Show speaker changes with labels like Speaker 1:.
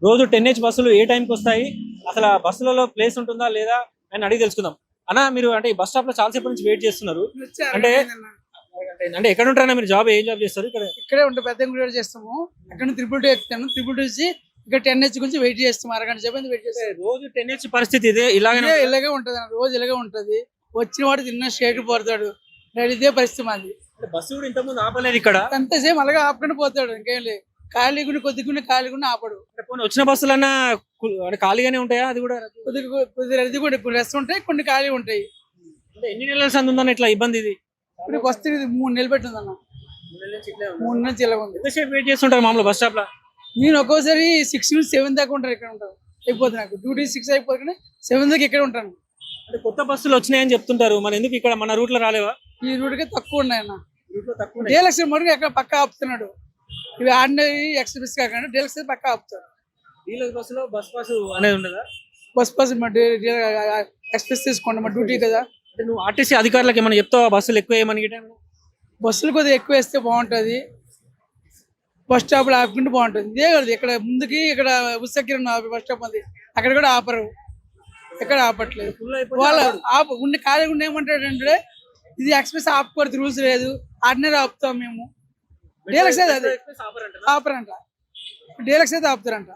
Speaker 1: రోజు 10H బస్సులు ఏ టైంకి వస్తాయి, అసలు ఆ బస్సులలో ప్లేస్ ఉంటుందా లేదా అని అడిగి తెలుసుకుందాం. అన్న మీరు అంటే ఈ బస్ స్టాప్ లో చాలా సేపు నుంచి వెయిట్ చేస్తున్నారు అంటే అంటే ఎక్కడ ఉంటారన్నా మీరు? ఏం జాబ్ చేస్తారు?
Speaker 2: ఇక్కడే ఉంటాం, పెద్ద కూడా చేస్తాము. అక్కడ 222 ఎక్కుతాను, 222 వచ్చి ఇక్కడ 10H గురించి వెయిట్ చేస్తాం. అరగంట సేపు వెయిట్ చేస్తాం.
Speaker 1: రోజు 10H పరిస్థితి ఇదే
Speaker 2: ఇలాగే ఉంటది అన్న, రోజు ఇలాగే ఉంటది. వచ్చిన వాడు తిన్న స్ట్రేట్ పోతాడు, ఇదే పరిస్థితి మాది.
Speaker 1: బస్సు కూడా ఇంతకుముందు ఆపలేదు ఇక్కడ,
Speaker 2: అంతసేపు అలాగే ఆపుకుంటూ పోతాడు. ఇంకేం లేదు, ఖాళీగా కొద్దిగా ఖాళీగా ఆపడు.
Speaker 1: వచ్చిన బస్సులన్నా ఖాళీగానే ఉంటాయా? అది కూడా
Speaker 2: కొద్ది రద్దీ కూడా కొన్ని రెస్ట్ ఉంటాయి, కొన్ని ఖాళీ ఉంటాయి.
Speaker 1: అంటే ఎన్ని నెలల సంది ఉందన్న ఇట్లా ఇబ్బంది? ఇది
Speaker 2: ఇప్పుడు వస్తే 3 నెలలు పెట్టిందన్న, 3 నుంచి ఇలా ఉంది.
Speaker 1: ఎంతసేపు వెయిట్ చేస్తుంటారు మామూలు బస్ స్టాప్ లో?
Speaker 2: నేను ఒక్కోసారి 6 నుంచి 7 దాకా ఉంటాను, ఇక్కడ ఉంటాను. అయిపోతుంది నాకు డ్యూటీ 6 అయిపోతుంది, 7 దాకా ఇక్కడ ఉంటాను.
Speaker 1: అంటే కొత్త బస్సులు వచ్చినాయని చెప్తుంటారు, మన ఎందుకు ఇక్కడ మన రూట్ లో రాలేవా?
Speaker 2: ఈ రూట్ కి తక్కువ ఉన్నాయన్న. డీలక్స్ మటుకు ఎక్కడ పక్క ఆపుతున్నాడు. ఇవి ఆర్డినరీ ఎక్స్ప్రెస్ కాకుండా డీలక్స్ పక్క ఆపుతాడు.
Speaker 1: డీలక్స్ బస్సులో బస్ పాస్ అనేది ఉండదా?
Speaker 2: బస్ ఎక్స్ప్రెస్ తీసుకోండి, మా డ్యూటీ కదా.
Speaker 1: అంటే నువ్వు ఆర్టీసీ అధికారులకు ఏమైనా చెప్తావా బస్సులు ఎక్కువ వేయమని?
Speaker 2: బస్సులు కొద్దిగా ఎక్కువ వేస్తే బాగుంటుంది, బస్ స్టాప్ లో ఆపుకుంటే బాగుంటుంది. ఇదే కదా ఇక్కడ ముందుకి, ఇక్కడ ఉత్సకిరణ బస్ స్టాప్ ఉంది, అక్కడ కూడా ఆపరు, ఎక్కడ ఆపట్లేదు. వాళ్ళ ఉండి ఖాళీ ఉండి ఏమంటాడంటే ఇది ఎక్స్ప్రెస్ ఆపుకోవద్దు, రూల్స్ లేదు, ఆర్డినరీ ఆపుతాం మేము. డీలక్స్ అయితే ఆపరంట, డీలక్స్ అయితే ఆపుతారంట.